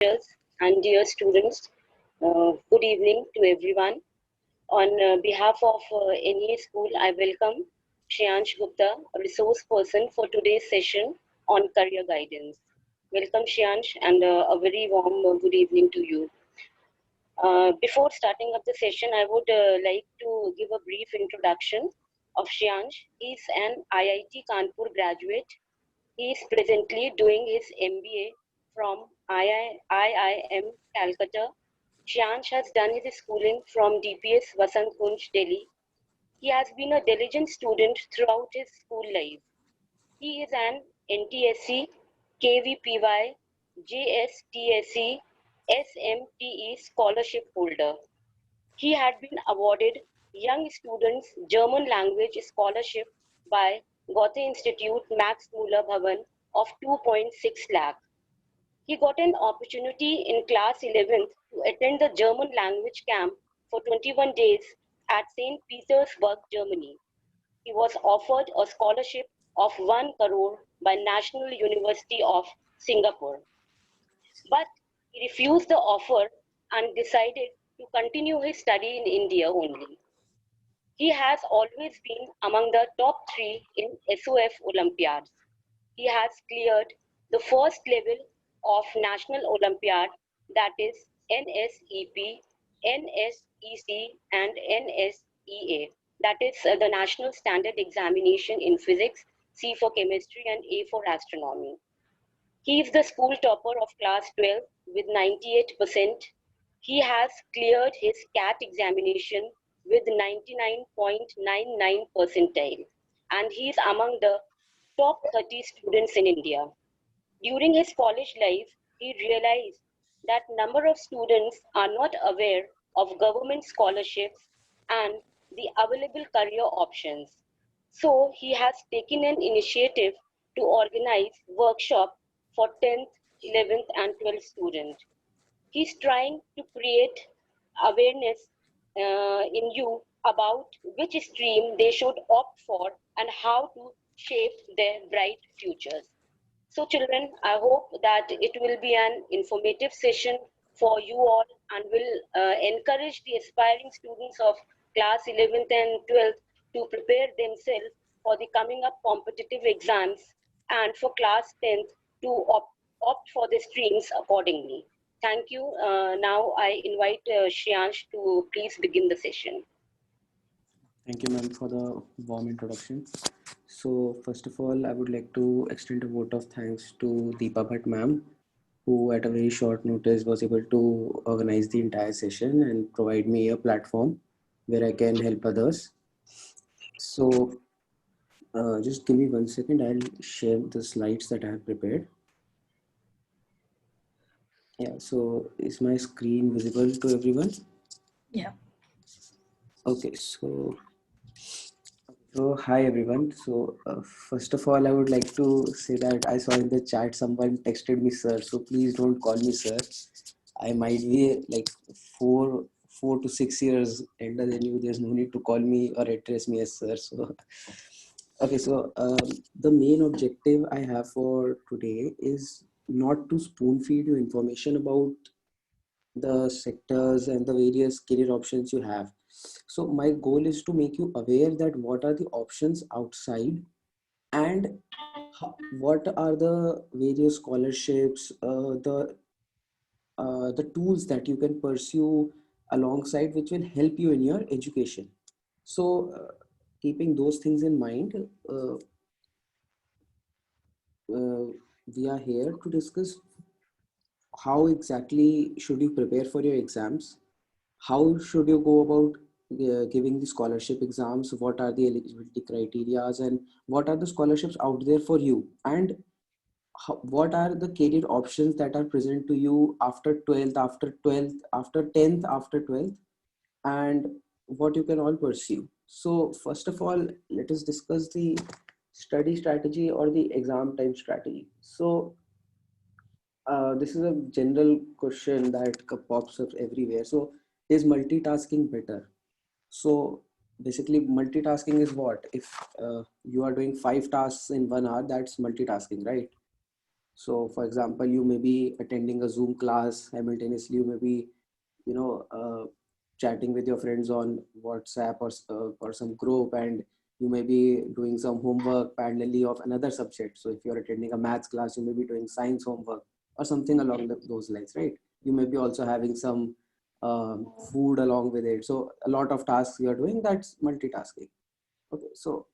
teachers and dear students, good evening to everyone. On behalf of NEA School, I welcome Shreyansh Gupta, a resource person for today's session on career guidance. Welcome, Shreyansh, and a very warm good evening to you. Before starting up the session, I would like to give a brief introduction of Shreyansh. He is an IIT Kanpur graduate. He is presently doing his MBA from IIM Calcutta. Shreyansh has done his schooling from DPS Vasant Kunj, Delhi. He has been a diligent student throughout his school life. He is an NTSC, KVPY, JSTSC, SMTE scholarship holder. He had been awarded Young Students German Language Scholarship by Goethe Institute Max Muller Bhavan of 2.6 lakh. He got an opportunity in class 11th to attend the German language camp for 21 days at St. Petersburg, Germany. He was offered a scholarship of 1 crore by National University of Singapore. But he refused the offer and decided to continue his study in India only. He has always been among the top 3 in SOF Olympiads. He has cleared the first level of National Olympiad, that is NSEP, NSEC, and NSEA, that is the National Standard Examination in Physics, C for Chemistry, and A for Astronomy. He is the school topper of class 12 with 98%. He has cleared his CAT examination with 99.99 percentile, and he is among the top 30 students in India. During his college life, he realized that number of students are not aware of government scholarships and the available career options. So he has taken an initiative to organize workshop for 10th, 11th and 12th students. He's trying to create awareness in you about which stream they should opt for and how to shape their bright futures. So children, I hope that it will be an informative session for you all and will encourage the aspiring students of class 11th and 12th to prepare themselves for the coming up competitive exams and for class 10th to opt for the streams accordingly. Thank you. Now I invite Shreyansh to please begin the session. Thank you, ma'am, for the warm introduction. So, first of all, I would like to extend a vote of thanks to Deepa Bhatt, ma'am, who at a very short notice was able to organize the entire session and provide me a platform where I can help others. So, just give me 1 second. I'll share the slides that I have prepared. Yeah, so is my screen visible to everyone? Yeah. Okay, so hi everyone. First of all, I would like to say that I saw in the chat someone texted me sir. So please don't call me sir. I might be like four to 6 years elder than you. There's no need to call me or address me as sir. So okay, the main objective I have for today is not to spoon feed you information about the sectors and the various career options you have. So my goal is to make you aware that what are the options outside and what are the various scholarships, the tools that you can pursue alongside which will help you in your education. So keeping those things in mind, we are here to discuss how exactly should you prepare for your exams, how should you go about giving the scholarship exams, what are the eligibility criteria, and what are the scholarships out there for you, and what are the career options that are present to you after 12th, after 12th, after 10th, after 12th, and what you can all pursue. So first of all, let us discuss the study strategy or the exam time strategy. So this is a general question that pops up everywhere. So is multitasking better? So basically multitasking is what? If you are doing 5 tasks in 1 hour, that's multitasking, right? So for example, you may be attending a Zoom class simultaneously, you may be, you know, chatting with your friends on WhatsApp or some group, and you may be doing some homework parallelly of another subject. So if you're attending a maths class, you may be doing science homework or something along those lines, right? You may be also having some food along with it. So a lot of tasks you are doing, that's multitasking. Okay, so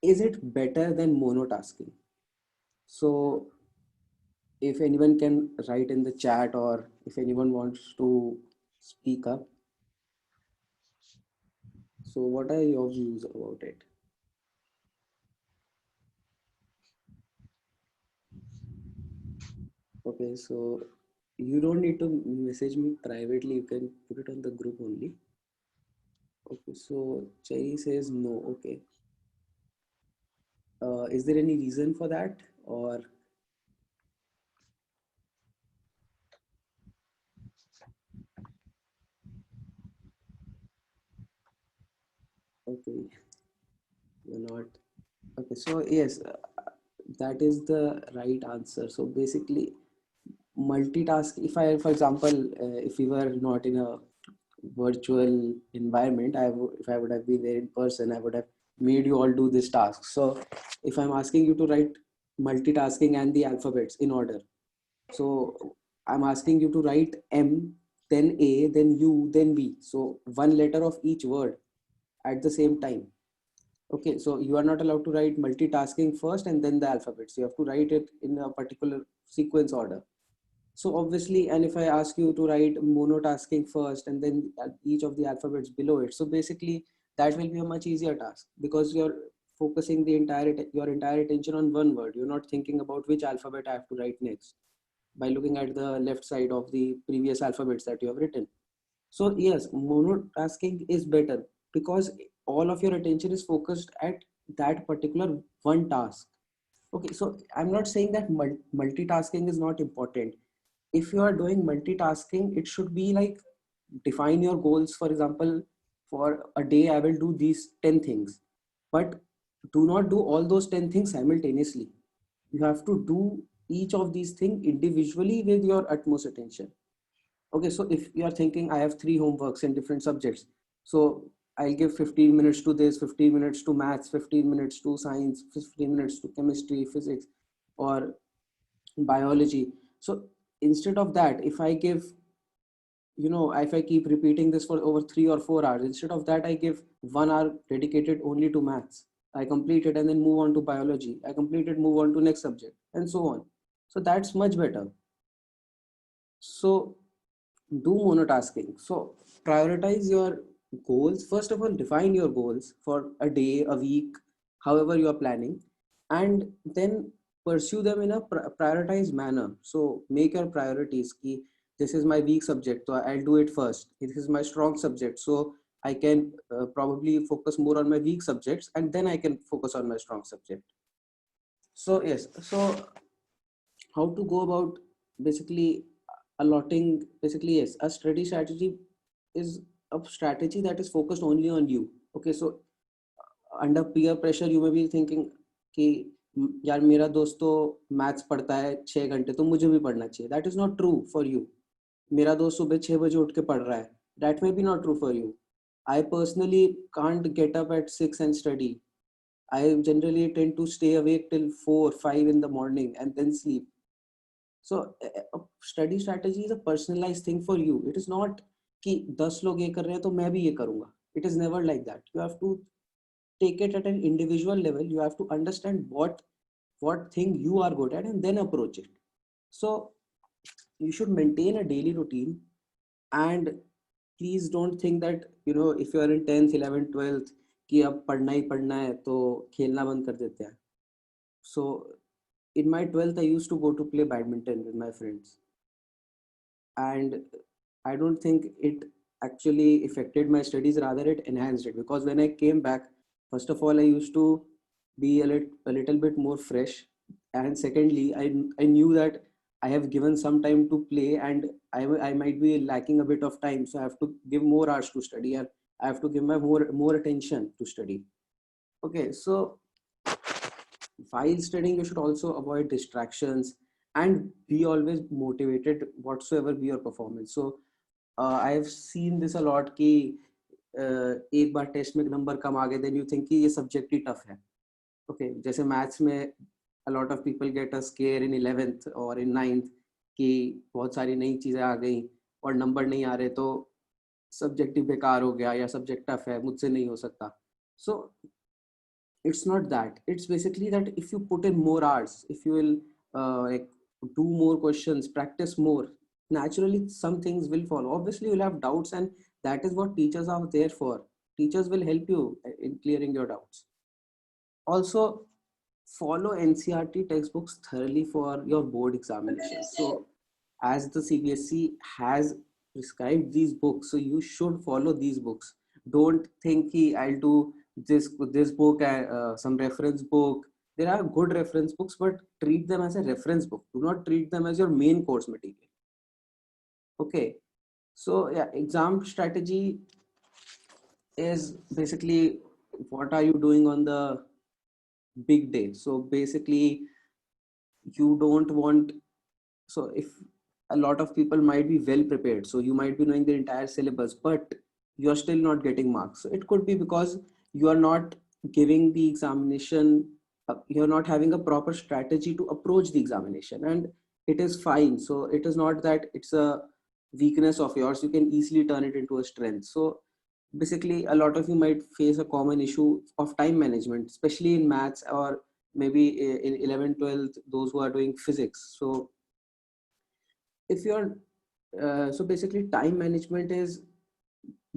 is it better than monotasking? So if anyone can write in the chat, or if anyone wants to speak up, so what are your views about it? Okay, so you don't need to message me privately, you can put it on the group only. Okay, so Cherry says no. Okay, is there any reason for that, or okay, you're not? Okay, so yes, that is the right answer. So basically, multitask. If I, for example, if we were not in a virtual environment, if I would have been there in person, I would have made you all do this task. So if I'm asking you to write multitasking and the alphabets in order, so I'm asking you to write M, then A, then U, then B. So one letter of each word at the same time. Okay, so you are not allowed to write multitasking first and then the alphabets. You have to write it in a particular sequence order. So obviously, and if I ask you to write monotasking first and then each of the alphabets below it, so basically that will be a much easier task, because you're focusing your entire attention on one word. You're not thinking about which alphabet I have to write next by looking at the left side of the previous alphabets that you have written. So yes, monotasking is better because all of your attention is focused at that particular one task. Okay, so I'm not saying that multitasking is not important. If you are doing multitasking, it should be like, define your goals. For example, for a day, I will do these 10 things, but do not do all those 10 things simultaneously. You have to do each of these things individually with your utmost attention. Okay, so if you are thinking, I have three homeworks in different subjects, so I'll give 15 minutes to this, 15 minutes to maths, 15 minutes to science, 15 minutes to chemistry, physics, or biology. So instead of that, if I give, if I keep repeating this for over 3 or 4 hours, instead of that, I give 1 hour dedicated only to maths. I complete it and then move on to biology. I complete it, move on to next subject, and so on. So that's much better. So do monotasking. So prioritize your goals. First of all, define your goals for a day, a week, however you are planning, and then pursue them in a prioritized manner. So make your priorities key. This is my weak subject, so I'll do it first. This is my strong subject, so I can probably focus more on my weak subjects, and then I can focus on my strong subject. So yes, so how to go about basically allotting, basically yes, a study strategy is a strategy that is focused only on you. Okay, so under peer pressure you may be thinking कि यार मेरा दोस्त तो maths पढ़ता है 6 घंटे तो मुझे भी पढ़ना चाहिए. That is not true for you. मेरा दोस्त सुबह 6 बजे उठ के पढ़ रहा है. That may be not true for you. I personally can't get up at 6 and study. I generally tend to stay awake till 4 5 in the morning and then sleep. So a study strategy is a personalized thing for you. It is not कि 10 लोग ये कर रहे हैं तो मैं भी ये करूंगा. It is never like that. You have to take it at an individual level. You have to understand what thing you are good at and then approach it. So you should maintain a daily routine, and please don't think that if you are in 10th 11th 12th कि अब पढ़ना ही पढ़ना है तो खेलना बंद कर देते हैं. So in my 12th, I used to go to play badminton with my friends, and I don't think it actually affected my studies, rather it enhanced it, because when I came back, first of all, I used to be a little bit more fresh, and secondly, I knew that I have given some time to play, and I might be lacking a bit of time, so I have to give more hours to study, and I have to give my more attention to study. Okay, so while studying, you should also avoid distractions. and be always motivated whatsoever be your performance. So I have seen this a lot कि एक बार test में number कम आ गए then you think कि ये subject ही tough है. Okay, जैसे maths में a lot of people get a scare in 11th or in 9th कि बहुत सारी नई चीज़ें आ गई और नंबर नहीं आ रहे तो सब्जेक्ट ही बेकार हो गया या सब्जेक्ट टफ है मुझसे नहीं हो सकता. So it's not that, it's basically that if you put in more hours, if you will like do more questions, practice more, naturally some things will follow. Obviously you'll have doubts, and that is what teachers are there for. Teachers will help you in clearing your doubts. Also, follow NCERT textbooks thoroughly for your board examinations. So as the CBSE has prescribed these books, so you should follow these books. Don't think I'll do this book, some reference book. There are good reference books, but treat them as a reference book. Do not treat them as your main course material. Okay, so yeah, exam strategy is basically what are you doing on the big day. So basically you don't want, so if a lot of people might be well prepared, so you might be knowing the entire syllabus but you're still not getting marks, so it could be because you are not giving the examination, you're not having a proper strategy to approach the examination, and it is fine. So it is not that it's a weakness of yours, you can easily turn it into a strength. So basically a lot of you might face a common issue of time management, especially in maths, or maybe in 11th 12th those who are doing physics. So if you're so basically time management is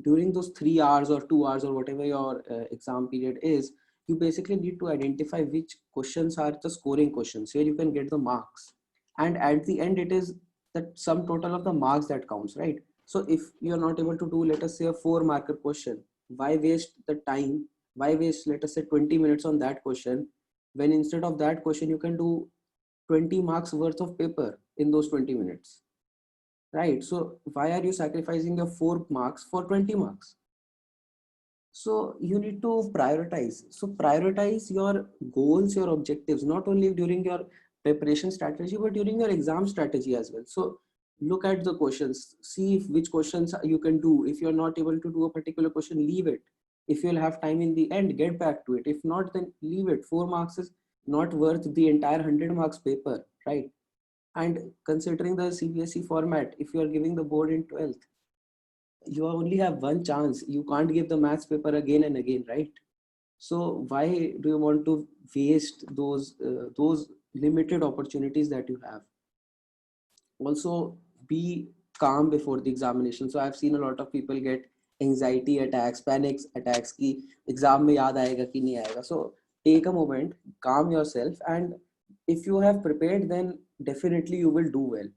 during those 3 hours or 2 hours or whatever your exam period is, you basically need to identify which questions are the scoring questions where you can get the marks, and at the end it is the sum total of the marks that counts, right? So if you're not able to do, let us say, a 4 marker question, why waste the time, why waste, let us say, 20 minutes on that question, when instead of that question you can do 20 marks worth of paper in those 20 minutes, right? So why are you sacrificing your 4 marks for 20 marks? So you need to prioritize. So prioritize your goals, your objectives, not only during your preparation strategy, but during your exam strategy as well. So look at the questions, see if which questions you can do. If you're not able to do a particular question, leave it. If you'll have time in the end, get back to it. If not, then leave it. 4 marks is not worth the entire 100 marks paper, right? And considering the CBSE format, if you are giving the board in 12th, you only have one chance. You can't give the maths paper again and again, right? So why do you want to waste those limited opportunities that you have? Also, be calm before the examination. So I've seen a lot of people get anxiety attacks, panic attacks ki exam mein yaad aayega ki nahi aayega. So take a moment, calm yourself, and if you have prepared, then definitely you will do well.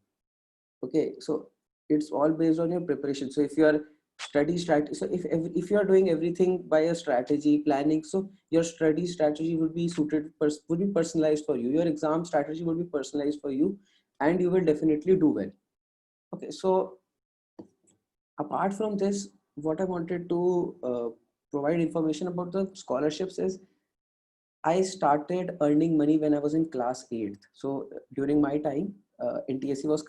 Okay, so it's all based on your preparation. So if you are study strategy, so if you are doing everything by a strategy planning, so your study strategy would be suited, would be personalized for you, your exam strategy would be personalized for you, and you will definitely do well. Okay, so apart from this, what I wanted to provide information about the scholarships is, I started earning money when I was in class 8th. So during my time, NTSE was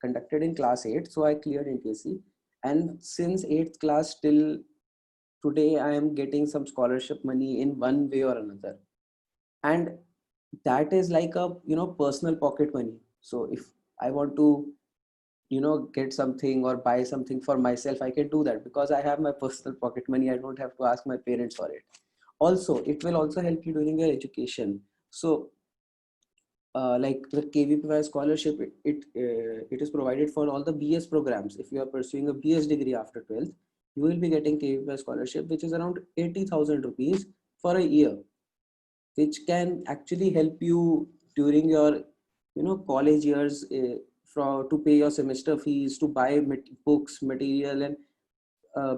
conducted in class 8. So I cleared NTSE. And since 8th class till today, I am getting some scholarship money in one way or another. And that is like a, personal pocket money. So if I want to, get something or buy something for myself, I can do that because I have my personal pocket money. I don't have to ask my parents for it. Also, it will also help you during your education. So like the KVPY scholarship, it is provided for all the BS programs. If you are pursuing a BS degree after 12th, you will be getting KVPY scholarship, which is around 80,000 rupees for a year, which can actually help you during your college years, to pay your semester fees, to buy books, material, and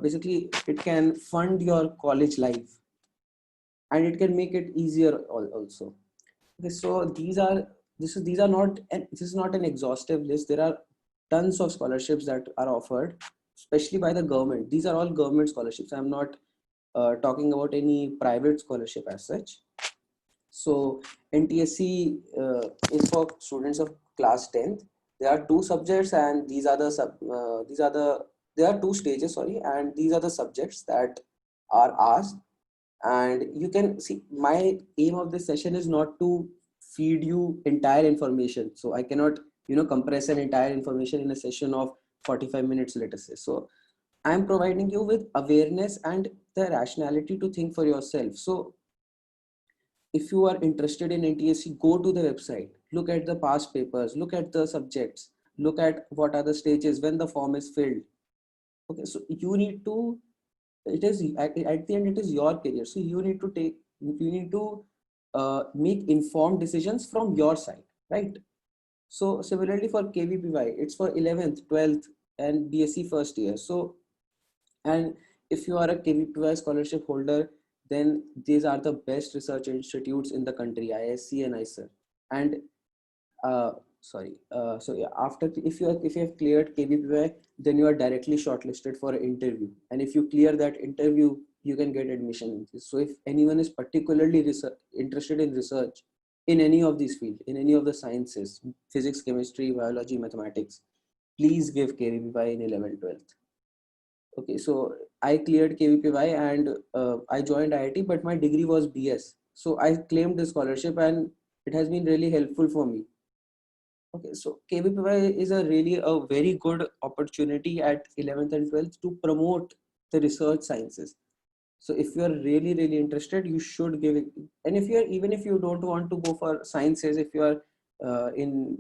basically it can fund your college life, and it can make it easier also. Okay, so these are not, and this is not an exhaustive list. There are tons of scholarships that are offered, especially by the government. These are all government scholarships. I'm not talking about any private scholarship as such. So NTSC is for students of class 10th. There are two subjects, and these are the there are two stages, sorry, and these are the subjects that are asked. And you can see, my aim of this session is not to feed you entire information. So I cannot, compress an entire information in a session of 45 minutes, let us say. So I'm providing you with awareness and the rationality to think for yourself. So if you are interested in NTSC, go to the website, look at the past papers, look at the subjects, look at what are the stages when the form is filled. Okay, so you need to, it is at the end, it is your career. So you need to make informed decisions from your side, right? So similarly for KVPY, it's for 11th, 12th, and BSc first year. So, and if you are a KVPY scholarship holder, then these are the best research institutes in the country, ISC and ISER. And uh, so yeah, after, if you have cleared KVPY, then you are directly shortlisted for an interview. And if you clear that interview, you can get admission. So if anyone is particularly interested in research in any of these fields, in any of the sciences, physics, chemistry, biology, mathematics, please give KVPY in 11th, 12th. Okay, so I cleared KVPY and I joined IIT, but my degree was BS. So I claimed the scholarship and it has been really helpful for me. Okay, so KVPY is a very good opportunity at 11th and 12th to promote the research sciences. So if you are really, really interested, you should give it. And if you are, even if you don't want to go for sciences, if you are you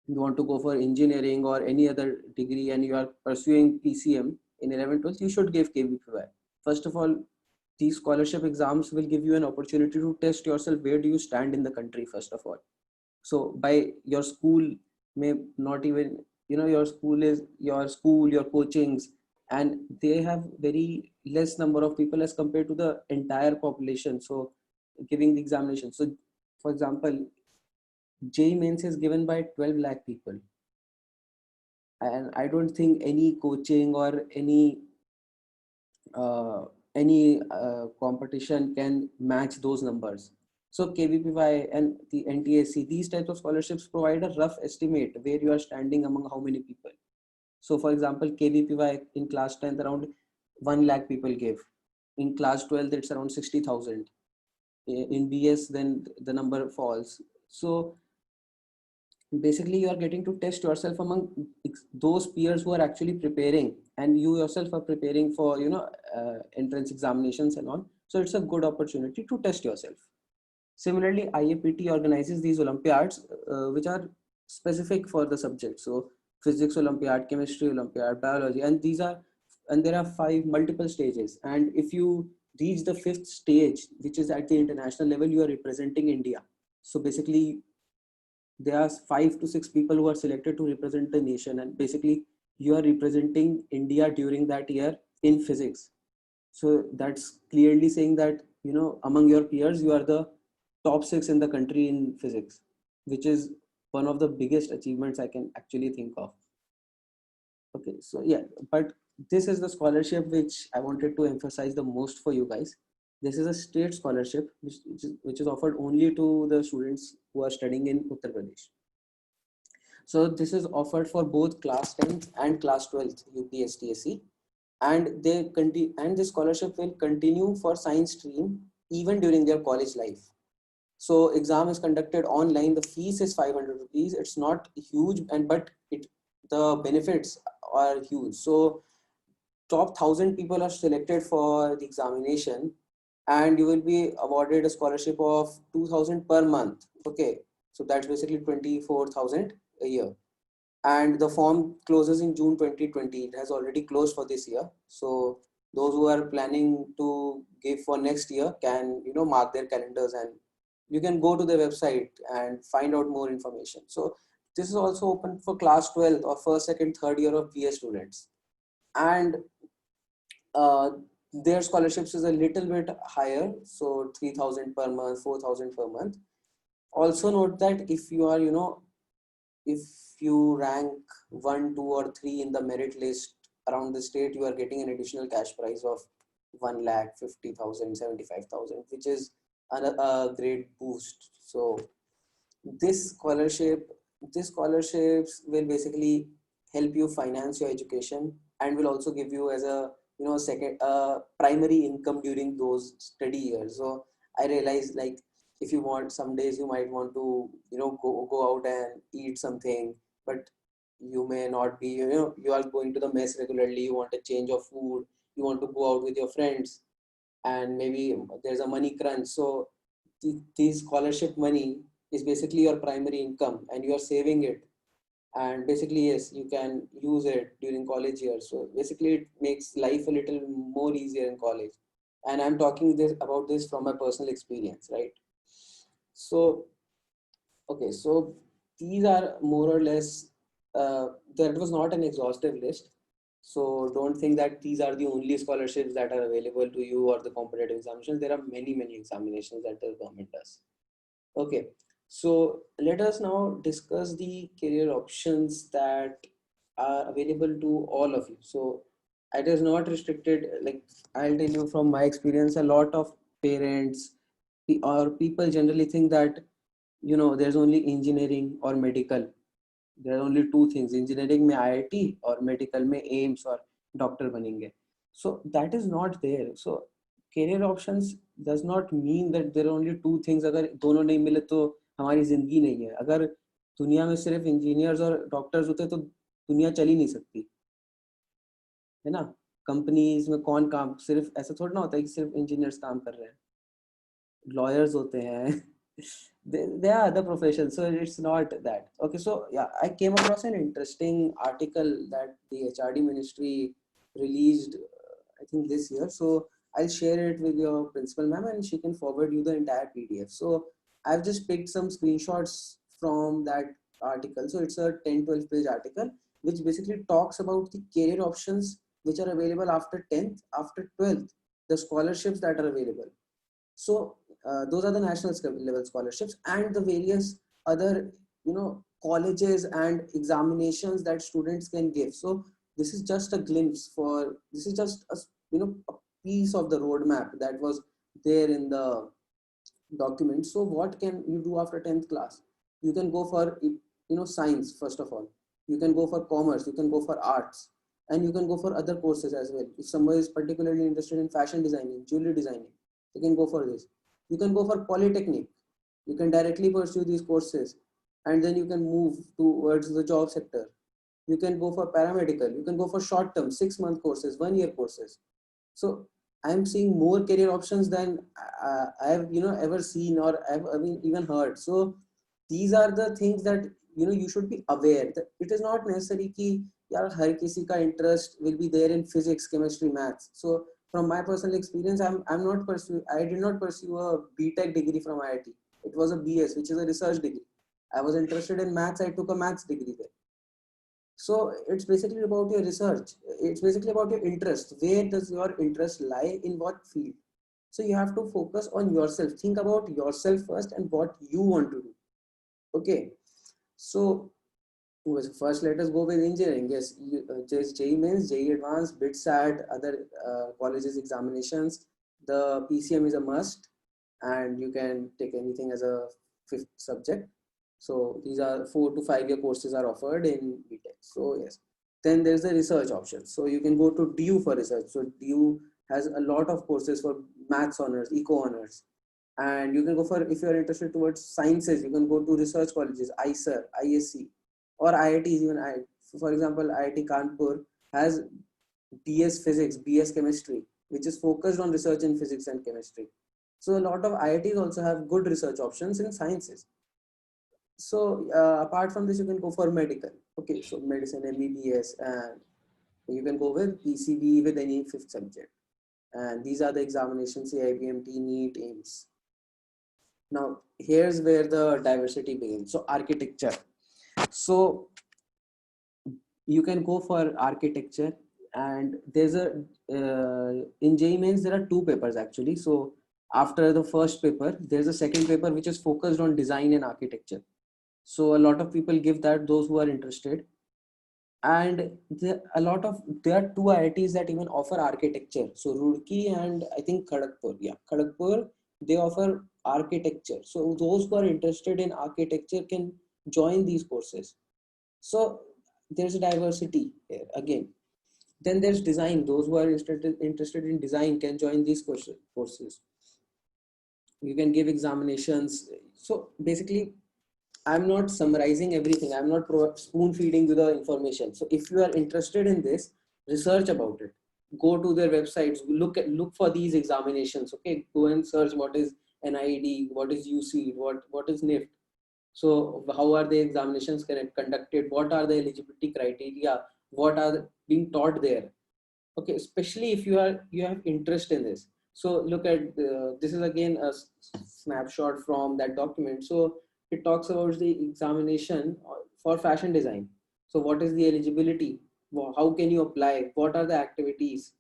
want to go for engineering or any other degree and you are pursuing PCM in 11th, 12th, you should give KVPY. First of all, these scholarship exams will give you an opportunity to test yourself. Where do you stand in the country, first of all? So by your school may not even, your school is your coachings, and they have very less number of people as compared to the entire population, so giving the examination. So for example, JEE mains is given by 12 lakh people, and I don't think any coaching or uh, any competition can match those numbers. So KVPY and the NTSC, these types of scholarships provide a rough estimate where you are standing among how many people. So for example, KVPY in class 10th, around 1 lakh people give. In class 12th, it's around 60,000. In BS, then the number falls. So basically you are getting to test yourself among those peers who are actually preparing, and you yourself are preparing for entrance examinations and all. So it's a good opportunity to test yourself. Similarly, IAPT organizes these olympiads which are specific for the subject. So physics olympiad, chemistry olympiad, biology, and there are 5 multiple stages, and if you reach the 5th stage, which is at the international level, you are representing India. So basically there are 5 to 6 people who are selected to represent the nation, and basically you are representing India during that year in physics. So that's clearly saying that among your peers you are the top 6 in the country in physics, which is one of the biggest achievements I can actually think of. Okay, so yeah, but this is the scholarship which I wanted to emphasize the most for you guys. This is a state scholarship which is offered only to the students who are studying in Uttar Pradesh. So this is offered for both class 10th and class 12th UPSTSC, and the scholarship will continue for science stream even during their college life. So exam is conducted online. The fees is 500 rupees. It's not huge, but the benefits are huge. So top 1,000 people are selected for the examination, and you will be awarded a scholarship of 2,000 per month. Okay, so that's basically 24,000 a year, and the form closes in June 2020. It has already closed for this year. So those who are planning to give for next year can mark their calendars, and you can go to the website and find out more information. So this is also open for class 12 or first, second, third year of BA students, and uh, their scholarships is a little bit higher, so 3,000 per month, 4,000 per month. Also note that if you rank 1, 2, or 3 in the merit list around the state, you are getting an additional cash prize of 1,50,000, 75,000, which is a great boost. So this scholarship, these scholarships will basically help you finance your education and will also give you as a second primary income during those study years. So I realized, like, if you want, some days you might want to go out and eat something, but you may not be, you are going to the mess regularly, you want a change of food, you want to go out with your friends, and maybe there's a money crunch. So these scholarship money is basically your primary income and you are saving it, and basically, yes, you can use it during college years. So basically it makes life a little more easier in college, and I'm talking this about this from my personal experience, right? So okay, so these are more or less, that was not an exhaustive list. So don't think that these are the only scholarships that are available to you or the competitive examinations. There are many, many examinations that the government does. Okay, so let us now discuss the career options that are available to all of you. So it is not restricted, like I'll tell you from my experience, a lot of parents or people generally think that there's only engineering or medical. There are only two things: engineering में IIT और medical में AIMS और doctor बनेंगे. So that is not there. So career options does not mean that there are only two things. अगर दोनों नहीं मिले तो हमारी जिंदगी नहीं है. अगर दुनिया में सिर्फ इंजीनियर्स और डॉक्टर्स होते तो दुनिया चल ही नहीं सकती, है ना? कंपनीज में कौन काम, सिर्फ ऐसा थोड़ा ना होता है कि सिर्फ इंजीनियर्स काम कर रहे हैं, lawyers होते हैं. There are other professions, so it's not that. Okay, so yeah, I came across an interesting article that the HRD ministry released, I think this year. So I'll share it with your principal ma'am and she can forward you the entire PDF. So I've just picked some screenshots from that article. So it's a 10-12 page article which basically talks about the career options which are available after 10th, after 12th, the scholarships that are available. So those are the national level scholarships and the various other colleges and examinations that students can give. So this is just a glimpse, for this is just a a piece of the roadmap that was there in the document. So what can you do after 10th class? You can go for science. First of all, you can go for commerce, you can go for arts, and you can go for other courses as well. If somebody is particularly interested in fashion designing, jewelry designing, you can go for this. You can go for polytechnic, you can directly pursue these courses and then you can move towards the job sector. You can go for paramedical, you can go for short term 6-month courses, 1-year courses. So I'm seeing more career options than I've ever seen or I've even heard. So these are the things that you should be aware that it is not necessary कि यार हर किसी का interest will be there in physics, chemistry, maths. So from my personal experience, I did not pursue a BTech degree from IIT. It was a BS, which is a research degree. I was interested in maths. I took a maths degree there. So it's basically about your research. It's basically about your interest. Where does your interest lie, in what field? So you have to focus on yourself. Think about yourself first and what you want to do. Okay. So first, let us go with engineering. Yes, just JEE Mains, JEE Advanced, BITSAT, other colleges examinations. The PCM is a must, and you can take anything as a 5th subject. So these are 4 to 5 year courses are offered in BTech. So yes, then there's the research option. So you can go to DU for research. So DU has a lot of courses for maths honors, eco honors, and you can go for, if you are interested towards sciences, you can go to research colleges, ISER, ISC, or IITs even. For example, IIT Kanpur has BS Physics, BS Chemistry, which is focused on research in physics and chemistry. So a lot of IITs also have good research options in sciences. So apart from this, you can go for medical. Okay, so medicine, MBBS, and you can go with PCB with any 5th subject. And these are the examinations: CIBMT, NEET, AIMS. Now here's where the diversity begins. So architecture. So you can go for architecture, and there's a in JEE Mains there are 2 papers actually. So after the first paper, there's a second paper which is focused on design and architecture. So a lot of people give that, those who are interested. And there are 2 IITs that even offer architecture. So Roorkee and I think Kharagpur. Yeah, Kharagpur they offer architecture. So those who are interested in architecture can join these courses. So there's a diversity here again. Then there's design. Those who are interested in design can join these courses. You can give examinations. So basically, I'm not summarizing everything. I'm not spoon feeding you the information. So if you are interested in this, research about it. Go to their websites. Look for these examinations. Okay, go and search what is NIED, what is UC, what is NIFT. So how are the examinations conducted? What are the eligibility criteria? What are being taught there? Okay, especially if you have interest in this. So look at this is again a snapshot from that document. So it talks about the examination for fashion design. So what is the eligibility? How can you apply? What are the activities?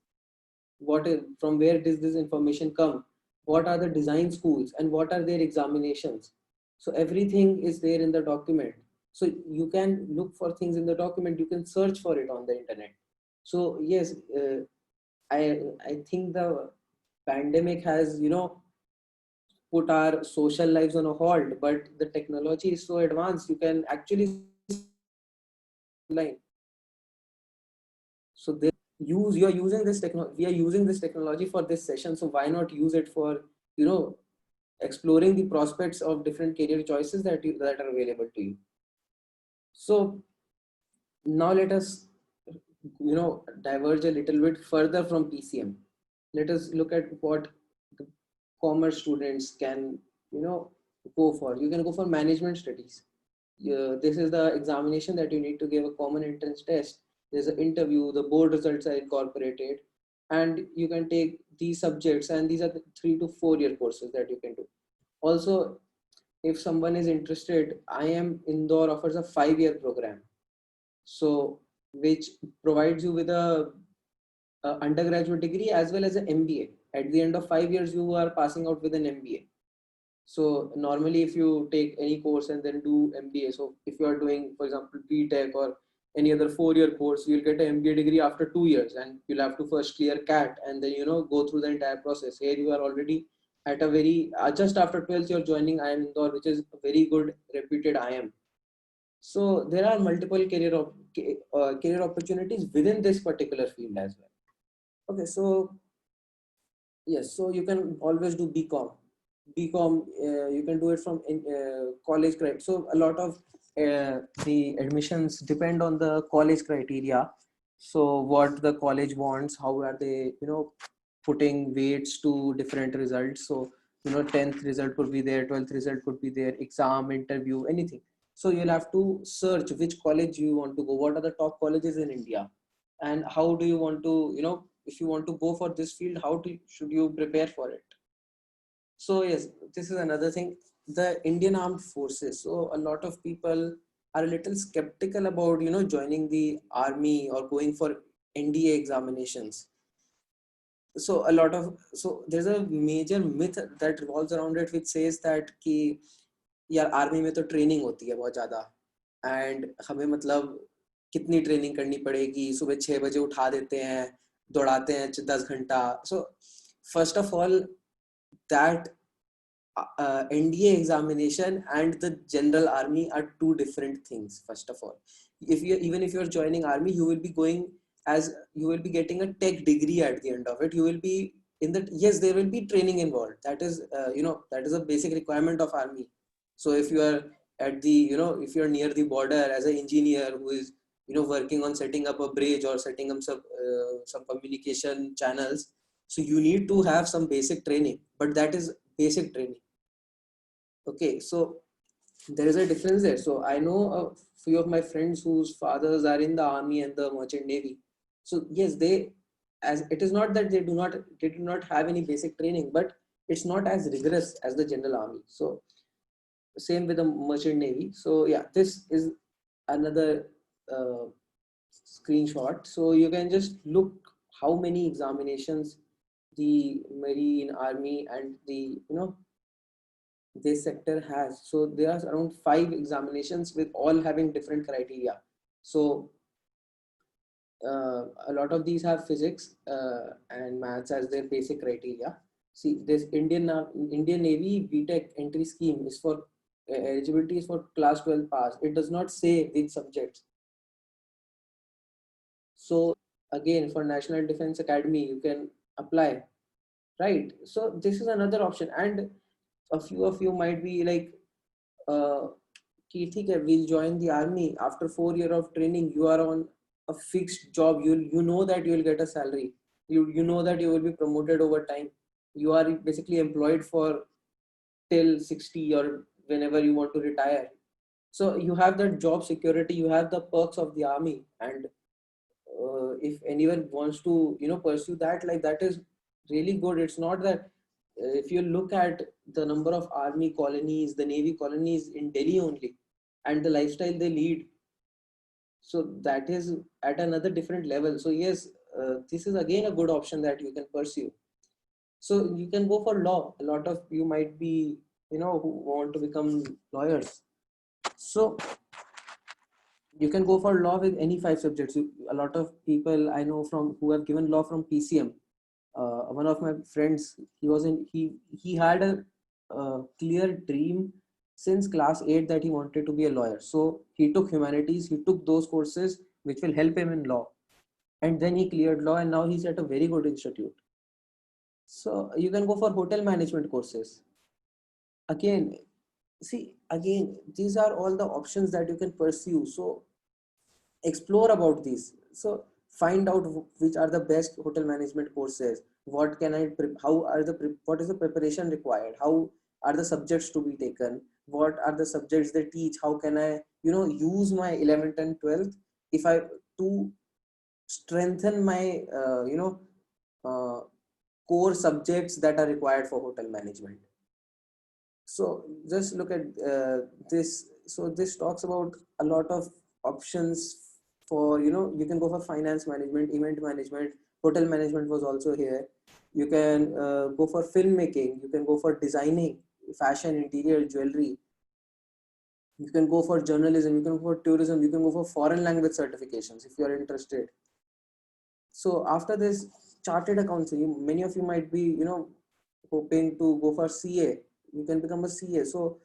From where does this information come? What are the design schools and what are their examinations? So everything is there in the document. So you can look for things in the document. You can search for it on the internet. So yes, I think the pandemic has put our social lives on a hold, but the technology is so advanced you can actually online. So they use you are using this technology. We are using this technology for this session. So why not use it for exploring the prospects of different career choices that are available to you. So now let us diverge a little bit further from PCM. Let us look at what the commerce students can go for. You can go for management studies. This is the examination that you need to give a common entrance test. There's an interview, the board results are incorporated, and you can take these subjects, and these are the 3 to 4 year courses that you can do. Also, if someone is interested, IIM Indore offers a 5 year program. So which provides you with a undergraduate degree as well as an MBA. At the end of 5 years, you are passing out with an MBA. So normally if you take any course and then do MBA, so if you are doing, for example, BTech or any other 4 year course, you'll get an MBA degree after 2 years, and you'll have to first clear CAT and then go through the entire process. Here you are already at a very just after 12th you're joining IIM Indore, which is a very good reputed IIM. So there are multiple career opportunities within this particular field as well. Okay, so yes, so you can always do BCom. BCom, you can do it from college credit. So a lot of the admissions depend on the college criteria. So what the college wants, how are they, putting weights to different results. So 10th result could be there, 12th result could be there, exam, interview, anything. So you'll have to search which college you want to go. What are the top colleges in India, and how do you want to, if you want to go for this field, should you prepare for it? So yes, this is another thing. The Indian Armed Forces. So a lot of people are a little skeptical about joining the army or going for NDA examinations. So there's a major myth that revolves around it, which says that कि यार army में तो training होती है बहुत ज़्यादा, and हमें मतलब कितनी ट्रेनिंग करनी पड़ेगी, सुबह 6 बजे उठा देते हैं, दौड़ाते हैं 10 घंटा. So first of all, that NDA examination and the general army are two different things. First of all, even if you're joining army, you will be getting a tech degree at the end of it. You will be in that. Yes, there will be training involved. That is that is a basic requirement of army. So if you are at the if you're near the border as an engineer who is working on setting up a bridge or setting up some communication channels, so you need to have some basic training, but that is basic training. Okay, so there is a difference there. So I know a few of my friends whose fathers are in the army and the merchant navy. So yes, as it is not that they do not have any basic training, but it's not as rigorous as the general army. So same with the merchant navy. So yeah, this is another screenshot. So you can just look how many examinations the marine, army, and the this sector has. So there are around 5 examinations with all having different criteria. So a lot of these have physics and maths as their basic criteria. See, this Indian Navy BTech entry scheme is for eligibility is for class 12 pass. It does not say which subjects. So again, for National Defense Academy, you can apply, right? So this is another option, and a few of you might be like, कि ठीक है, we'll join the army after 4 years of training. You are on a fixed job. You know that you will get a salary. You know that you will be promoted over time. You are basically employed for till 60 or whenever you want to retire. So you have that job security. You have the perks of the army, and if anyone wants to pursue that, like, that is really good. It's not that if you look at the number of army colonies, the navy colonies in Delhi only, and the lifestyle they lead, so that is at another different level. So yes, this is again a good option that you can pursue. So you can go for law. A lot of you might be who want to become lawyers. So you can go for law with any 5 subjects. A lot of people I know from who have given law from PCM. One of my friends, he had a clear dream since class 8 that he wanted to be a lawyer. So he took humanities, he took those courses which will help him in law, and then he cleared law, and now he's at a very good institute. So you can go for hotel management courses. Again, these are all the options that you can pursue. So explore about these. So find out which are the best hotel management courses. What can how are what is the preparation required? How are the subjects to be taken? What are the subjects they teach? How can I use my 11th and 12th if I to strengthen my uh, core subjects that are required for hotel management. So just look at this. So this talks about a lot of options for, you can go for finance management, event management, hotel management was also here. You can go for filmmaking, you can go for designing, fashion, interior, jewelry. You can go for journalism, you can go for tourism, you can go for foreign language certifications if you are interested. So after this, chartered accounting, many of you might be, hoping to go for CA. You can become a CA. So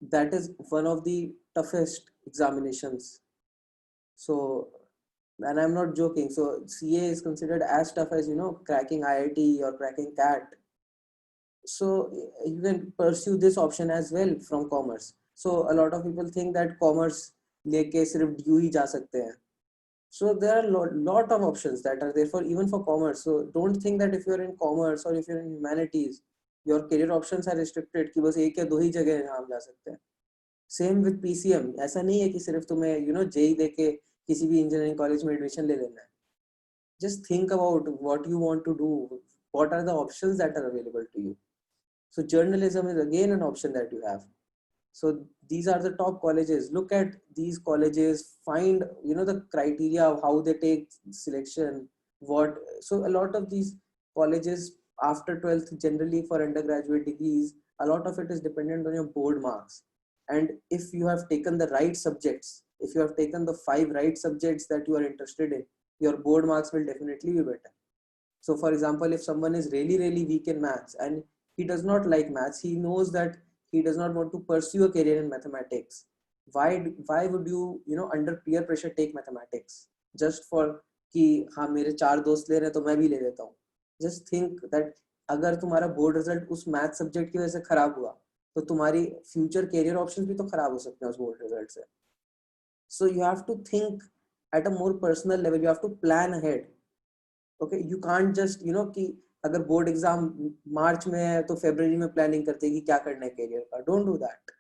that is one of the toughest examinations. So, and I'm not joking. So CA is considered as tough as, cracking IIT or cracking CAT. So you can pursue this option as well from commerce. So a lot of people think that commerce लेके सिर्फ DU ही जा सकते हैं. So there are lot of options that are there for even for commerce. So don't think that if you're in commerce or if you're in humanities, your career options are restricted कि बस एक या दो ही जगह यहाँ हम जा सकते हैं. Same with PCM. ऐसा नहीं है कि सिर्फ तुम्हें JEE देके किसी भी इंजीनियरिंग कॉलेज में एडमिशन ले लेना है. Just think about what you want to do. What are the options that are available to you? So journalism is again an option that you have. So these are the top colleges. Look at these colleges, find the criteria of how they take selection. So a lot of these colleges after 12th, generally for undergraduate degrees, a lot of it is dependent on your board marks. And if you have taken the right subjects, if you have taken the 5 right subjects that you are interested in, your board marks will definitely be better. So for example, if someone is really weak in maths and he does not like maths, he knows that he does not want to pursue a career in mathematics. Why would you under peer pressure take mathematics just for कि हाँ मेरे 4 दोस्त ले रहे हैं तो मैं भी ले लेता हूँ. Just think that अगर तुम्हारा बोर्ड रिजल्ट उस मैथ सब्जेक्ट की वजह से खराब हुआ तो तुम्हारी फ्यूचर कैरियर ऑप्शंस भी तो खराब हो सकते हैं उस बोर्ड रिजल्ट से. So you have to think at a more personal level. You have to plan ahead. Okay, you can't just कि अगर बोर्ड एग्जाम मार्च में है तो फरवरी में प्लानिंग करते हैं कि क्या करना है करियर का. Don't do that.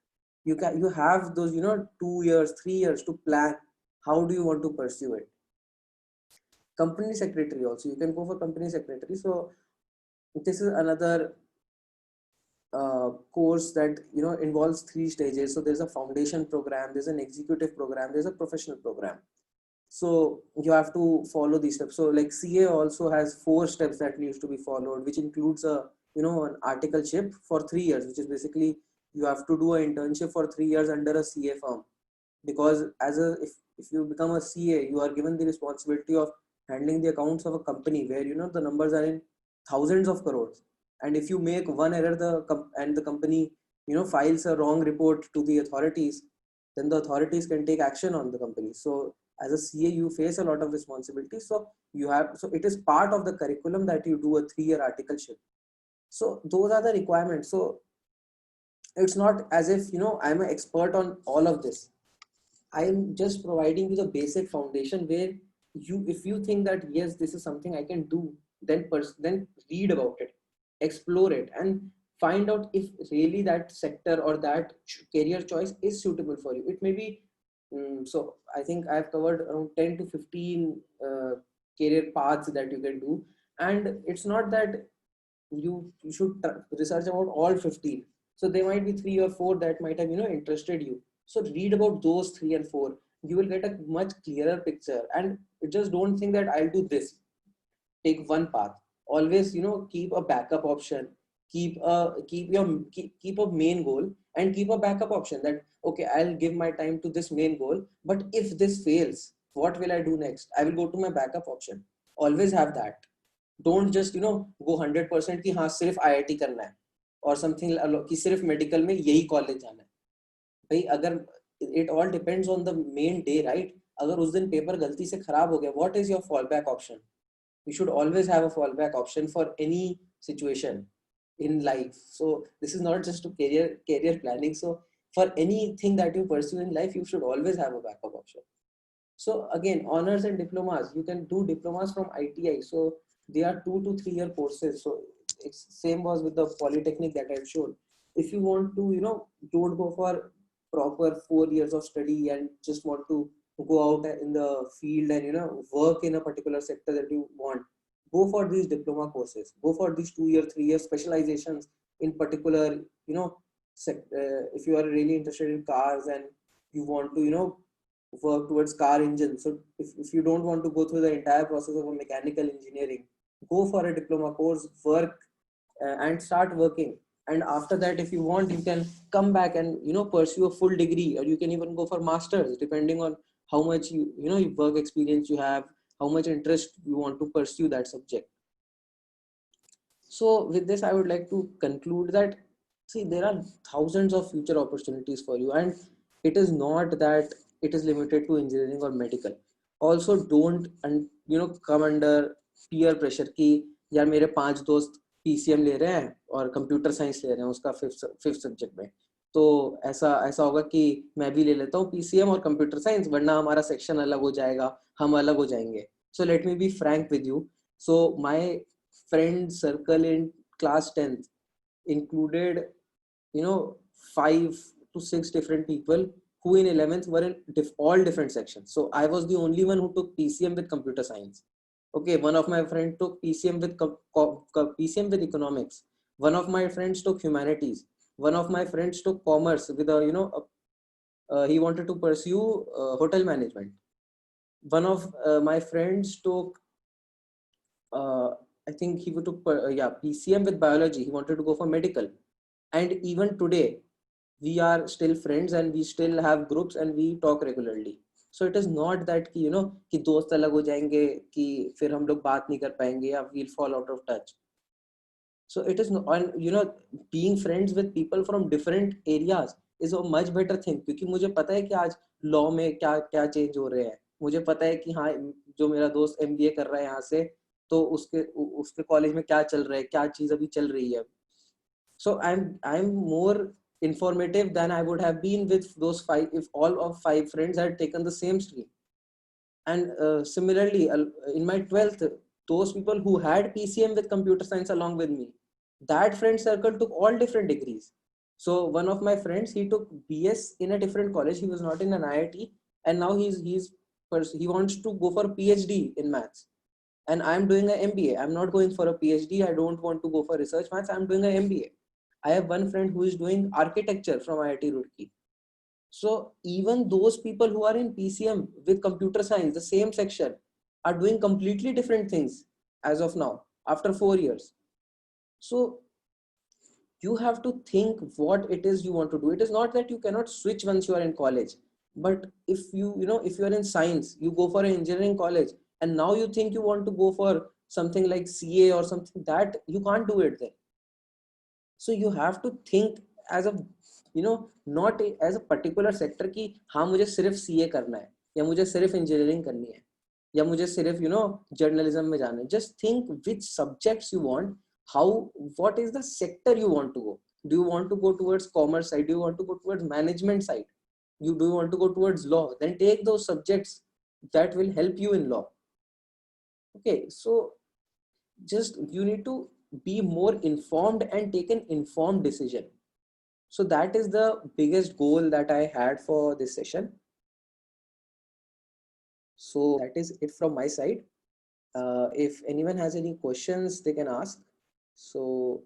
You have those 2 years 3 years to plan how do you want to pursue it. Company secretary also, you can go for company secretary. So this is another course that involves 3 stages. So there's a foundation program, there's an executive program, there's a professional program. So you have to follow these steps. So like CA also has 4 steps that needs to be followed, which includes a an articleship for 3 years, which is basically you have to do an internship for 3 years under a CA firm. Because if you become a CA, you are given the responsibility of handling the accounts of a company where the numbers are in thousands of crores. And if you make one error, and the company, files a wrong report to the authorities, then the authorities can take action on the company. So as a CA, you face a lot of responsibility. So so it is part of the curriculum that you do a 3-year articleship. So those are the requirements. So it's not as if, I'm an expert on all of this. I'm just providing you the basic foundation where if you think that yes, this is something I can do, then read about it, explore it, and find out if really that sector or that career choice is suitable for you. It may be. So I think I've covered around 10 to 15 career paths that you can do, and it's not that you should research about all 15. So there might be 3 or 4 that might have interested you. So read about those 3 and 4. You will get a much clearer picture, and just don't think that I'll do this. Take one path. Always keep a backup option. Keep a main goal, and keep a backup option, that okay, I'll give my time to this main goal, but if this fails, what will I do next? I will go to my backup option. Always have that. Don't just go 100% कि हाँ सिर्फ IIT करना है और something कि सिर्फ medical में यही college जाना है. भाई अगर it all depends on the main day, right? अगर उस दिन पेपर गलती से खराब हो गया, what is your fallback option? You should always have a fallback option for any situation in life. So this is not just to career planning. So for anything that you pursue in life, you should always have a backup option. So again, honors and diplomas, you can do diplomas from ITI. So they are 2 to 3 year courses. So it's same was with the polytechnic that I've shown. If you want to don't go for proper 4 years of study and just want to go out in the field and work in a particular sector that you want, go for these diploma courses, go for these 2-year 3-year specializations in particular. If you are really interested in cars and you want to work towards car engine, so if you don't want to go through the entire process of a mechanical engineering, go for a diploma course, work and start working. And after that, if you want, you can come back and pursue a full degree, or you can even go for masters, depending on how much work experience you have, how much interest you want to pursue that subject. So with this, I would like to conclude that, see, there are thousands of future opportunities for you, and it is not that it is limited to engineering or medical. Also, don't come under peer pressure कि यार मेरे 5 दोस्त PCM ले रहे हैं और computer science ले रहे हैं उसका फिफ्थ सब्जेक्ट में, तो ऐसा होगा कि मैं भी ले लेता हूँ PCM और कंप्यूटर साइंस, वरना हमारा सेक्शन अलग हो जाएगा, हम अलग हो जाएंगे. So let me be frank with you. So my friend circle in class 10th included 5 to 6 different people who in 11th were in all different sections. So I was the only one who took PCM with computer science. Okay, one of my friends took PCM with economics. One of my friends took humanities. One of my friends took commerce with he wanted to pursue hotel management. One of my friends took I think he took PCM with biology. He wanted to go for medical. And even today, we are still friends and we still have groups and we talk regularly. So it is not that कि दोस्त अलग हो जाएंगे कि फिर हम लोग बात नहीं कर पाएंगे या we'll fall out of touch. So it is being friends with people from different areas is a much better thing, क्योंकि मुझे पता है कि आज लॉ में क्या चेंज हो रहे हैं. मुझे पता है कि हाँ, जो मेरा दोस्त MBA कर रहा है यहाँ से, तो उसके कॉलेज में क्या चल रहा है, क्या चीज अभी चल रही है. So I'm more informative than I would have been with those 5 if all of 5 friends had taken the same stream. And similarly, in my 12th, those people who had PCM with computer science along with me, that friend circle took all different degrees. So one of my friends, he took BS in a different college. He was not in an IIT, and now he wants to go for a PhD in maths. And I'm doing an MBA. I'm not going for a PhD. I don't want to go for research maths. I'm doing an MBA. I have one friend who is doing architecture from IIT Roorkee. So even those people who are in PCM with computer science, the same section, are doing completely different things as of now, after 4 years. So you have to think what it is you want to do. It is not that you cannot switch once you are in college, but if if you are in science, you go for an engineering college, and now you think you want to go for something like CA or something, that you can't do it there. So you have to think as a, not as a particular sector कि हाँ मुझे सिर्फ CA करना है, या मुझे सिर्फ engineering करनी है, या मुझे सिर्फ जर्नलिज्म में जाना है. Just think which subjects you want, how, what is the sector you want to go. Do you want to go towards commerce side? Do you want to go towards management side? Do you want to go towards law? Then take those subjects that will help you in law. Okay, so just you need to be more informed and take an informed decision. So that is the biggest goal that I had for this session. So that is it from my side. If anyone has any questions, they can ask. So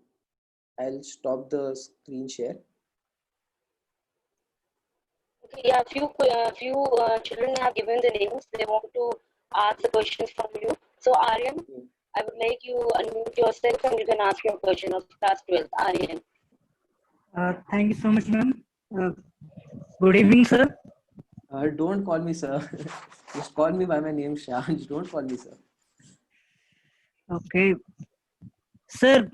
I'll stop the screen share. Okay, yeah, few children have given the names. They want to ask the questions from you. So Aryan, I would like you unmute yourself and you can ask your question of class 12. Aryan. Thank you so much, ma'am. Good evening, sir. Don't call me sir. Just call me by my name, Shanj. Don't call me sir. Okay. Sir,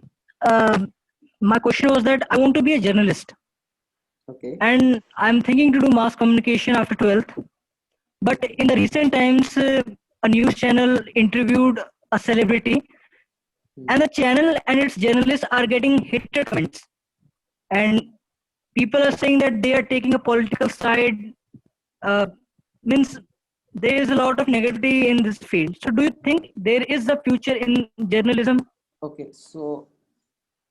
my question was that I want to be a journalist. Okay. And I'm thinking to do mass communication after 12th. But in the recent times, a news channel interviewed a celebrity, and the channel and its journalists are getting hated comments. And people are saying that they are taking a political side. Means there is a lot of negativity in this field. So do you think there is a future in journalism? Okay, so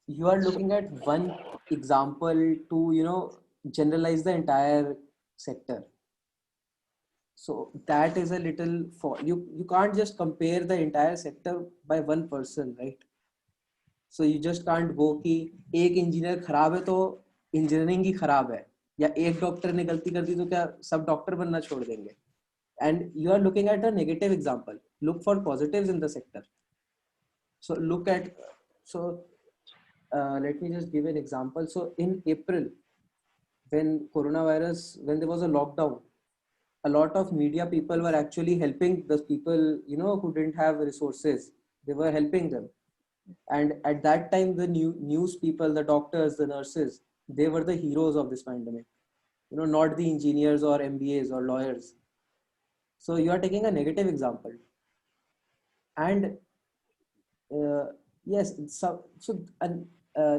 you are looking at one example to generalize the entire sector. So that is a little for you can't just compare the entire sector by one person, right? So you just can't go कि एक engineer खराब है तो engineering ही खराब है, या एक doctor ने गलती कर दी तो क्या सब डॉक्टर बनना छोड़ देंगे. And you are looking at a negative example. Look for positives in the sector. So look at, let me just give an example. So in April, when there was a lockdown, a lot of media people were actually helping the people, who didn't have resources. They were helping them. And at that time, the news people, the doctors, the nurses, they were the heroes of this pandemic. Not the engineers or MBAs or lawyers. So you are taking a negative example. And yes,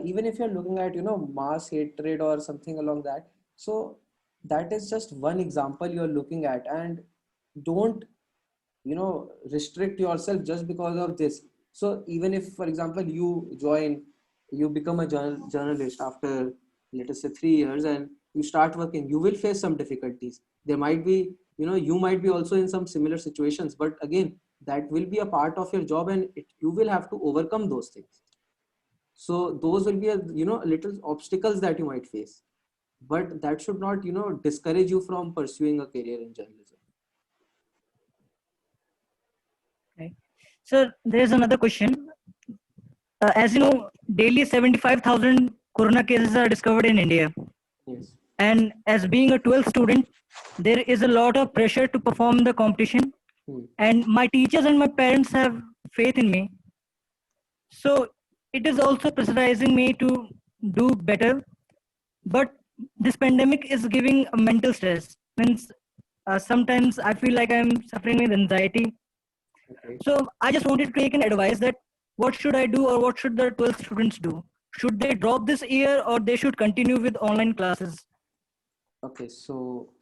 even if you're looking at mass hatred or something along that, so that is just one example you're looking at, and don't restrict yourself just because of this. So even if, for example, you become a journalist after, let us say, 3 years, and you start working, you will face some difficulties. There might be, you might be also in some similar situations, but again, that will be a part of your job, and you will have to overcome those things. So those will be little obstacles that you might face, but that should not discourage you from pursuing a career in journalism. Okay. So there's another question. As you know, daily 75,000 corona cases are discovered in India. Yes. And as being a 12th student, there is a lot of pressure to perform the competition. And my teachers and my parents have faith in me. So it is also pressurizing me to do better. But this pandemic is giving a mental stress. Means sometimes I feel like I'm suffering with anxiety. Okay. So I just wanted to take an advice that what should I do, or what should the 12th students do? Should they drop this year, or they should continue with online classes? Okay, so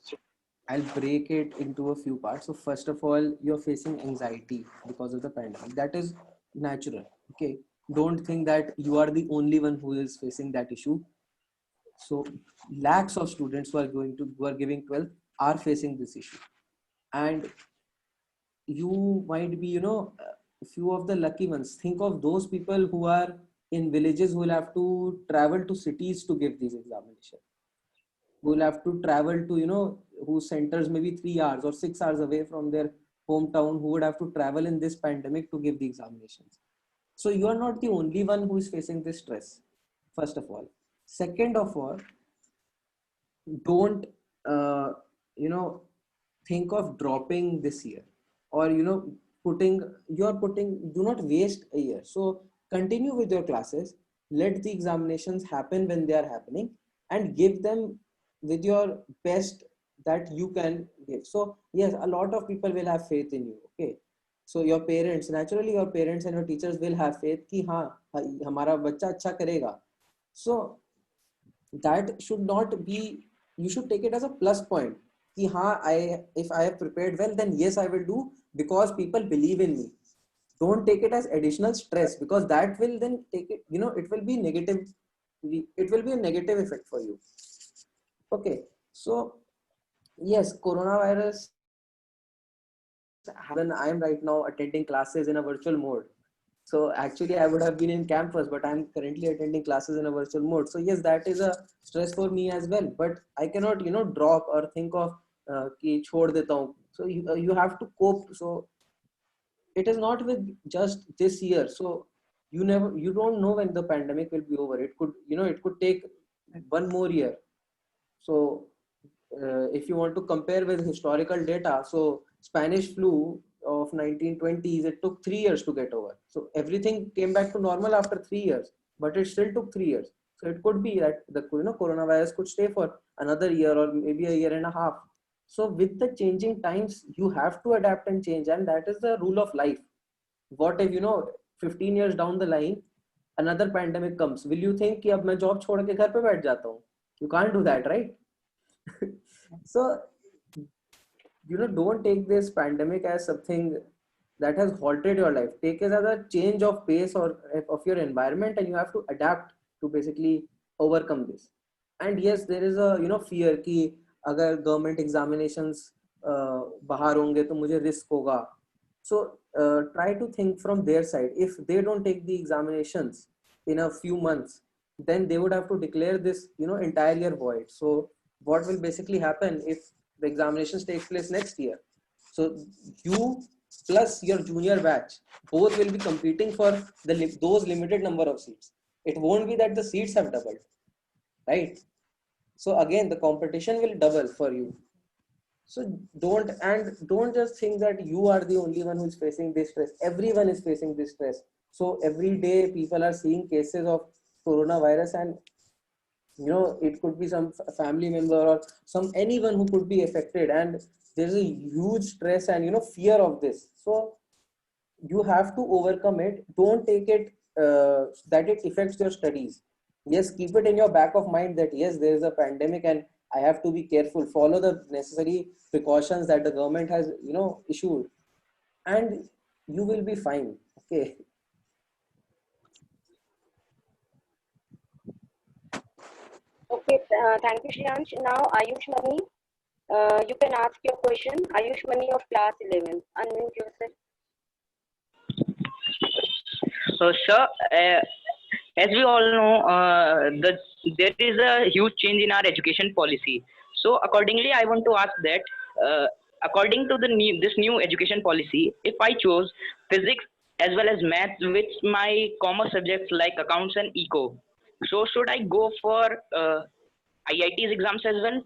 I'll break it into a few parts. So first of all, you're facing anxiety because of the pandemic. That is natural. Okay. Don't think that you are the only one who is facing that issue. So lakhs of students who are giving 12 are facing this issue. And you might be, a few of the lucky ones. Think of those people who are in villages who will have to travel to cities to give these examinations. Who will have to travel to, whose centers may be 3 hours or 6 hours away from their hometown, who would have to travel in this pandemic to give the examinations. So you are not the only one who is facing this stress, first of all. Second of all, don't, think of dropping this year, or, do not waste a year. So continue with your classes. let the examinations happen when they are happening, and give them with your best that you can give. So yes, a lot of people will have faith in you. Okay, so your parents, naturally your parents and your teachers will have faith कि हाँ हमारा बच्चा अच्छा करेगा. So that should not be, you should take it as a plus point कि हाँ, if I have prepared well, then yes I will do, because people believe in me. Don't take it as additional stress, because that will then take it, it will be negative, it will be a negative effect for you. Okay, so yes, coronavirus, when I am right now attending classes in a virtual mode. So actually I would have been in campus, but I'm currently attending classes in a virtual mode. So yes, that is a stress for me as well, but I cannot, drop or think of ki chhod deta hu. So you have to cope. So it is not with just this year. So you don't know when the pandemic will be over. It could, it could take one more year. So if you want to compare with historical data, so Spanish flu of 1920s, it took 3 years to get over. So everything came back to normal after 3 years, but it still took 3 years. So it could be that the coronavirus could stay for another year or maybe a year and a half. So with the changing times, you have to adapt and change, and that is the rule of life. What if 15 years down the line another pandemic comes? Will you think कि अब मैं job छोड़ के घर पे बैठ जाता हूँ? You can't do that, right? So don't take this pandemic as something that has halted your life. Take it as a change of pace or of your environment, and you have to adapt to basically overcome this. And yes, there is a fear कि अगर government examinations बाहर होंगे तो मुझे risk होगा. So try to think from their side. If they don't take the examinations in a few months, then they would have to declare this entire year void. So what will basically happen if the examinations take place next year? So you plus your junior batch both will be competing for those limited number of seats. It won't be that the seats have doubled, right? So again, the competition will double for you. So don't just think that you are the only one who is facing this stress. Everyone is facing this stress. So every day people are seeing cases of coronavirus, and it could be some family member or anyone who could be affected, and there's a huge stress and fear of this. So you have to overcome it. Don't take it that it affects your studies. Yes, keep it in your back of mind that yes, there is a pandemic and I have to be careful, follow the necessary precautions that the government has issued, and you will be fine. Okay. Okay, thank you, Shriyansh. Now, Ayush Mani, you can ask your question. Ayush Mani of class 11. Unmute yourself. So, sir, as we all know, there is a huge change in our education policy. So, accordingly, I want to ask that, according to this new education policy, if I chose physics as well as maths with my commerce subjects like accounts and eco, so should I go for IIT's exams as well?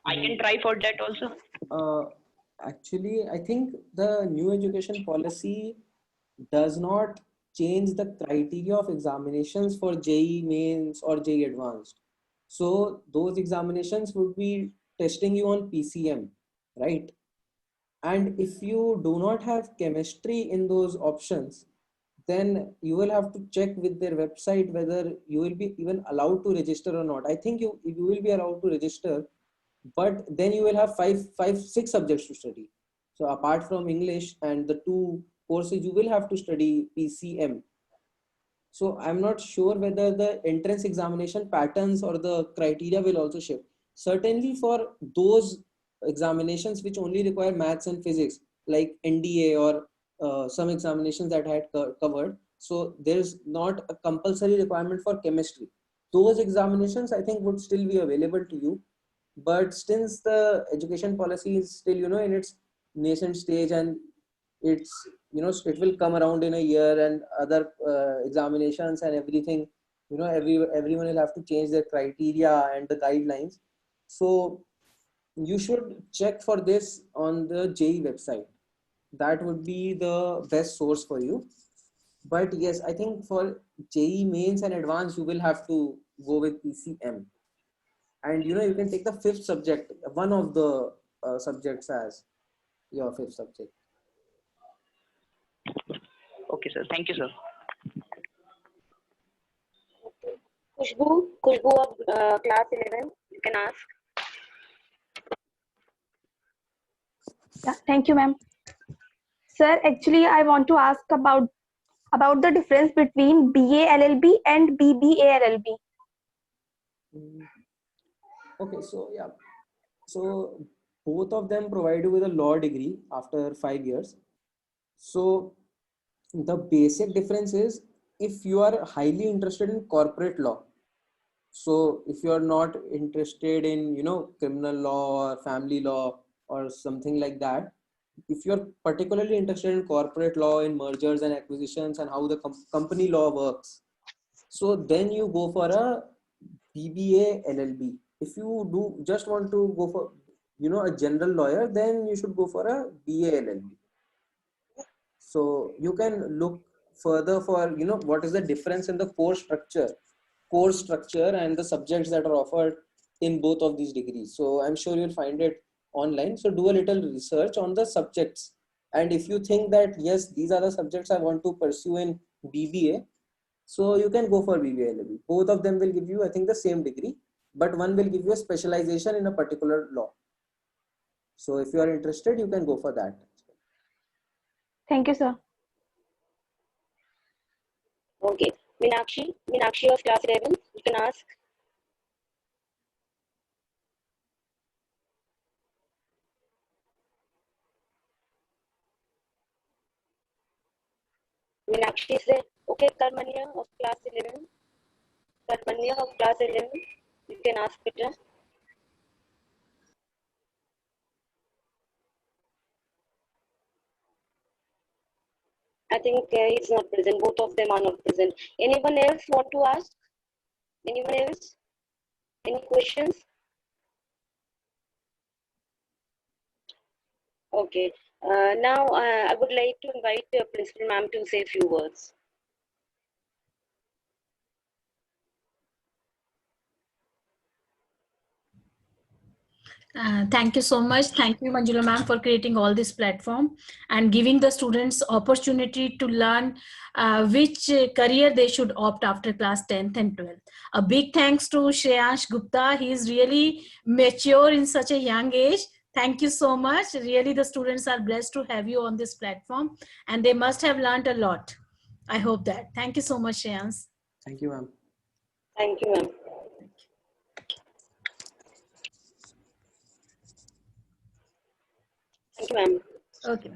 I can try for that also. Actually, I think the new education policy does not change the criteria of examinations for JEE mains or JEE advanced. So those examinations would be testing you on PCM, right? And if you do not have chemistry in those options, then you will have to check with their website whether you will be even allowed to register or not. I think you will be allowed to register, but then you will have six subjects to study. So apart from English and the two courses, you will have to study PCM. So I'm not sure whether the entrance examination patterns or the criteria will also shift. Certainly for those examinations which only require maths and physics, like NDA or some examinations that I had covered. So there's not a compulsory requirement for chemistry. Those examinations I think would still be available to you. But since the education policy is still, in its nascent stage, and it's, it will come around in a year, and other examinations and everything, everyone will have to change their criteria and the guidelines. So you should check for this on the JEE website. That would be the best source for you. But yes, I think for JEE mains and advanced, you will have to go with PCM. And you know, you can take the fifth subject, one of the subjects as your fifth subject. Okay, sir. Thank you, sir. Khushbu of class 11, you can ask. Yeah, thank you, ma'am. Sir, actually, I want to ask about the difference between BA LLB and BBA LLB. Okay, so yeah, so both of them provide you with a law degree after 5 years. So the basic difference is, if you are highly interested in corporate law, so if you are not interested in, you know, criminal law or family law or something like that, if you're particularly interested in corporate law, in mergers and acquisitions and how the company law works, so then you go for a BBA LLB. If you do just want to go for, you know, a general lawyer, then you should go for a BA LLB. So you can look further for, you know, what is the difference in the course structure and the subjects that are offered in both of these degrees. So I'm sure you'll find it online. So do a little research on the subjects. And if you think that, yes, these are the subjects I want to pursue in BBA, so you can go for BBA LLB. Both of them will give you, I think, the same degree, but one will give you a specialization in a particular law. So if you are interested, you can go for that. Thank you, sir. Okay, Meenakshi of class 11, you can ask. Meenakshi is there. Okay, Karmanya of class 11. Karmanya of class 11, you can ask Petra. I think he's not present. Both of them are not present. Anyone else want to ask? Anyone else? Any questions? Okay. Now I would like to invite Principal Ma'am to say a few words. Thank you so much. Thank you, Manjula ma'am, for creating all this platform and giving the students opportunity to learn which career they should opt after class 10th and 12th. A big thanks to Shreyansh Gupta. He is really mature in such a young age. Thank you so much. Really, the students are blessed to have you on this platform, and they must have learned a lot. I hope that. Thank you so much, Shreyansh. Thank you, ma'am. Thank you, ma'am. Thank you, ma'am. Okay.